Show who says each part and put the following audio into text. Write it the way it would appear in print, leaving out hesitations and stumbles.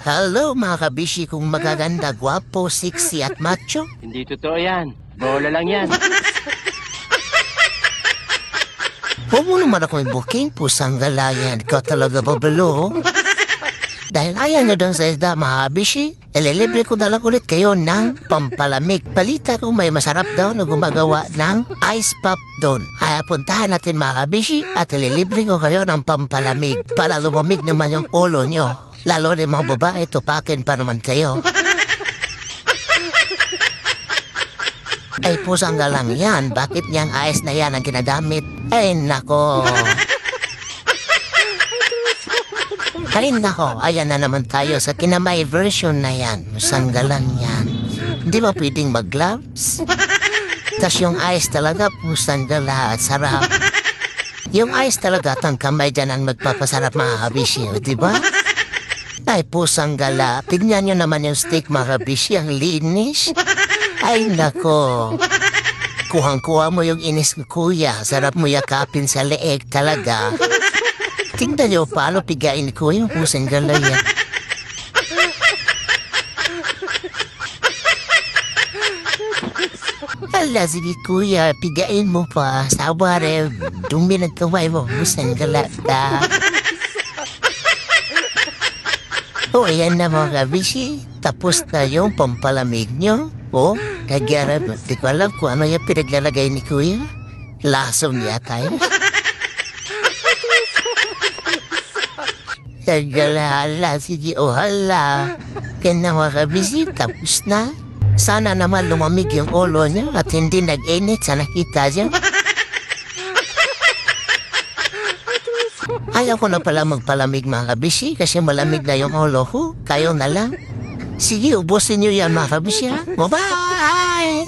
Speaker 1: Hello mga kabishi kong magaganda, gwapo, sexy at macho.
Speaker 2: Hindi totoo yan. Bola lang yan.
Speaker 1: Huwag mo naman ako booking, pusang galayan. Ikaw talaga babalo. Dahil ayan nyo doon sa isda mga kabishi, ililibre ko na lang ulit kayo ng pampalamig. Balita ko may masarap daw na gumagawa ng ice pop doon. Kaya puntahan natin mga kabishi at ililibre ko kayo ng pampalamig para lumamig naman yung ulo nyo. Lalo rin mga babae, tupakin pa naman kayo. Ay pusang galang yan, bakit niyang ice na yan ang ginadamit? Ay nako. Ay nako, ayan na naman tayo sa kinamay version na yan. Pusang galang yan. Hindi ba pwedeng mag-gloves? Tas yung ice talaga, pusang gala at sarap. Yung ice talaga, tang kamay dyan ang magpapasarap mga kabishi, di ba? Ay, pusang gala. Tignan nyo naman yung steak, mga kabishi. Ang linis. Ay, nako. Kuhang-kuha mo yung inis ko, kuya. Sarap mo yakapin sa leeg talaga. Tignan nyo paano pigain ko yung pusang gala yan. Hala, sige kuya. Pigain mo pa. Saware. Dumi ng kaway mo. Pusang gala ta. O, ayan na mga kabishi. Tapos na yung pampalamig nyo. O, kagara, di ko alam kung ano yung pinaglalagay ni Kuya. Lasom niya tayo. Kagara, hala, sige, o hala. Kaya na mga kabishi, tapos na. Sana naman lumamig yung ulo niya at hindi nag-init sa nakita niya. Ayaw ko na pala magpalamig mga kabishi kasi malamig na yung ulo ko. Kayo na lang. Sige, ubusin niyo yan mga kabishi ha. Bye-bye!